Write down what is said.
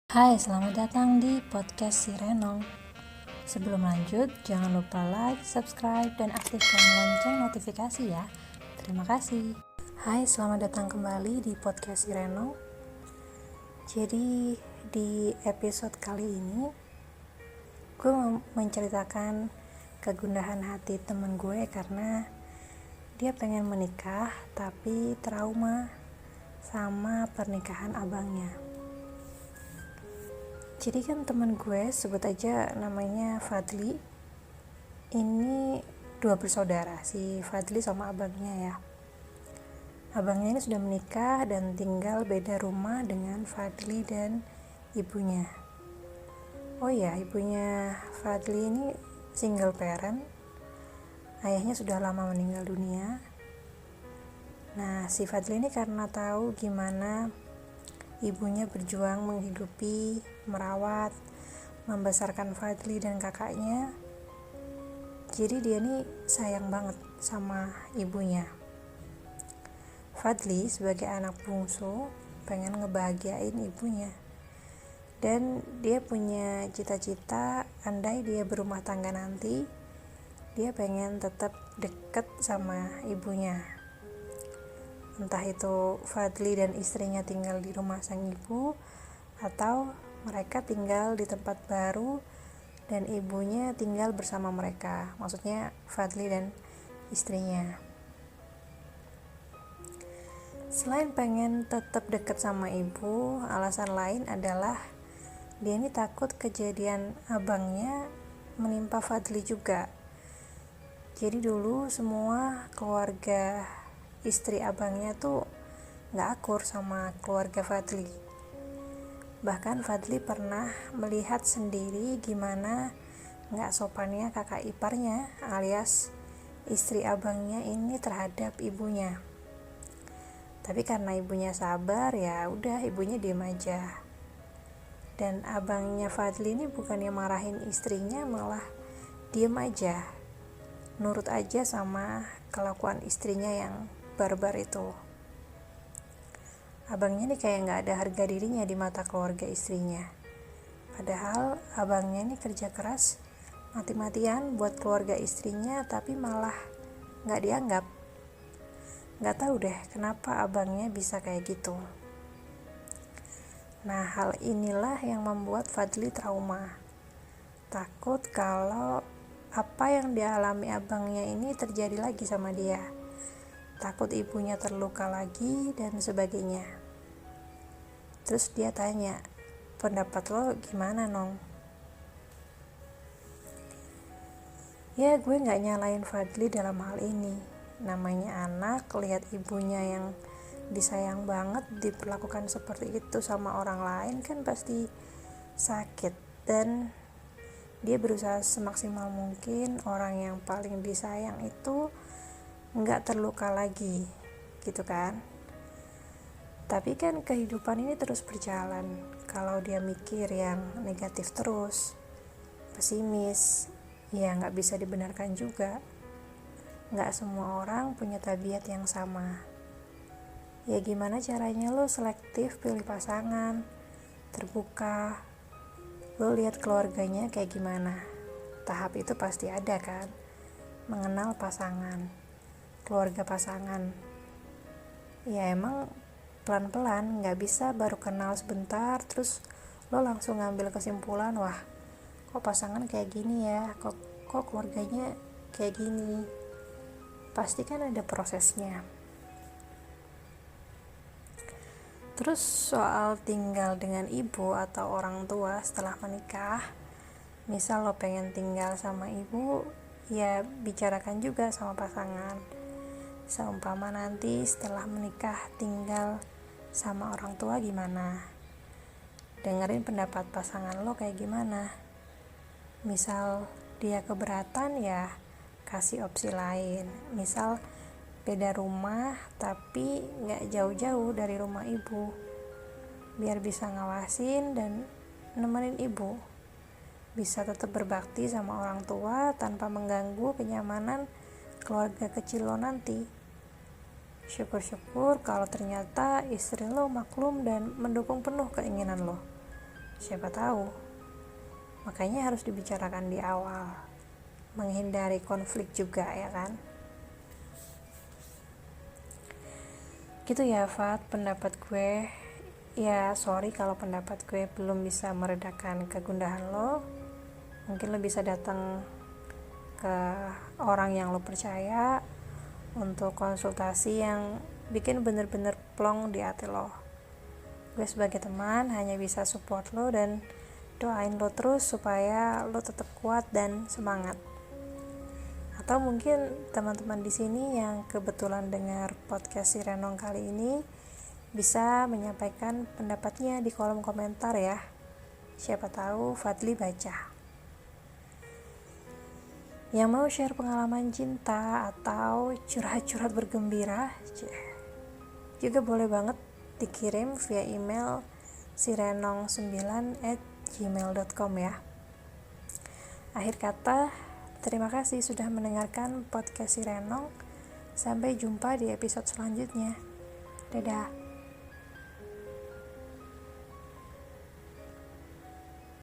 Hai, selamat datang di podcast si Renong. Sebelum lanjut, jangan lupa like, subscribe, dan aktifkan lonceng notifikasi ya. Terima kasih. Hai, selamat datang kembali di podcast si Renong. Jadi, di episode kali ini, gue mau menceritakan kegundahan hati temen gue karena dia pengen menikah tapi trauma sama pernikahan abangnya. Jadi kan temen gue, sebut aja namanya Fadli. Ini dua bersaudara, si Fadli sama abangnya ya. Abangnya ini sudah menikah dan tinggal beda rumah dengan Fadli dan ibunya. Oh ya, ibunya Fadli ini single parent. Ayahnya sudah lama meninggal dunia. Nah, si Fadli ini karena tahu gimana ibunya berjuang menghidupi, merawat, membesarkan Fadli dan kakaknya. Jadi dia nih sayang banget sama ibunya. Fadli sebagai anak bungsu pengen ngebahagiain ibunya. Dan dia punya cita-cita andai dia berumah tangga nanti, dia pengen tetap deket sama ibunya. Entah itu Fadli dan istrinya tinggal di rumah sang ibu, atau mereka tinggal di tempat baru dan ibunya tinggal bersama mereka. Maksudnya Fadli dan istrinya. Selain pengen tetap dekat sama ibu, alasan lain adalah dia ini takut kejadian abangnya menimpa Fadli juga. Jadi dulu semua keluarga istri abangnya tuh gak akur sama keluarga Fadli. Bahkan Fadli pernah melihat sendiri gimana gak sopannya kakak iparnya alias istri abangnya ini terhadap ibunya. Tapi karena ibunya sabar, ya udah ibunya diem aja. Dan abangnya Fadli ini bukannya marahin istrinya, malah diem aja, nurut aja sama kelakuan istrinya yang barbar itu. Abangnya nih kayak gak ada harga dirinya di mata keluarga istrinya. Padahal abangnya nih kerja keras mati-matian buat keluarga istrinya, tapi malah gak dianggap. Gak tahu deh kenapa abangnya bisa kayak gitu. Nah, hal inilah yang membuat Fadli trauma. Takut kalau apa yang dialami abangnya ini terjadi lagi sama dia. Takut ibunya terluka lagi dan sebagainya. Terus dia tanya, pendapat lo gimana Nong? Ya gue gak nyalain Fadli dalam hal ini. Namanya anak, lihat ibunya yang disayang banget diperlakukan seperti itu sama orang lain kan pasti sakit. Dan dia berusaha semaksimal mungkin orang yang paling disayang itu nggak terluka lagi, gitu kan. Tapi kan kehidupan ini terus berjalan. Kalau dia mikir yang negatif terus, pesimis, ya nggak bisa dibenarkan juga. Nggak semua orang punya tabiat yang sama. Ya gimana caranya lo selektif pilih pasangan, terbuka, lo lihat keluarganya kayak gimana. Tahap itu pasti ada kan, mengenal pasangan, keluarga pasangan. Ya emang pelan-pelan, gak bisa baru kenal sebentar terus lo langsung ngambil kesimpulan, wah kok pasangan kayak gini ya, kok keluarganya kayak gini. Pasti kan ada prosesnya. Terus soal tinggal dengan ibu atau orang tua setelah menikah, misal lo pengen tinggal sama ibu, ya bicarakan juga sama pasangan. Seumpama nanti setelah menikah tinggal sama orang tua gimana, dengerin pendapat pasangan lo kayak gimana. Misal dia keberatan, ya kasih opsi lain. Misal beda rumah tapi gak jauh-jauh dari rumah ibu, biar bisa ngawasin dan nemenin ibu, bisa tetap berbakti sama orang tua tanpa mengganggu kenyamanan keluarga kecil lo nanti. Syukur-syukur kalau ternyata istri lo maklum dan mendukung penuh keinginan lo. Siapa tahu. Makanya harus dibicarakan di awal, menghindari konflik juga, ya kan? Gitu ya Fat, pendapat gue. Ya sorry kalau pendapat gue belum bisa meredakan kegundahan lo. Mungkin lo bisa datang ke orang yang lo percaya untuk konsultasi yang bikin bener-bener plong di hati lo. Gue sebagai teman hanya bisa support lo dan doain lo terus supaya lo tetap kuat dan semangat. Atau mungkin teman-teman di sini yang kebetulan dengar podcast si Renong kali ini bisa menyampaikan pendapatnya di kolom komentar ya. Siapa tahu Fadli baca. Yang mau share pengalaman cinta atau curhat-curhat bergembira juga boleh banget dikirim via email sirenong9@gmail.com ya. Akhir kata, terima kasih sudah mendengarkan podcast si Renong. Sampai jumpa di episode selanjutnya. Dadah.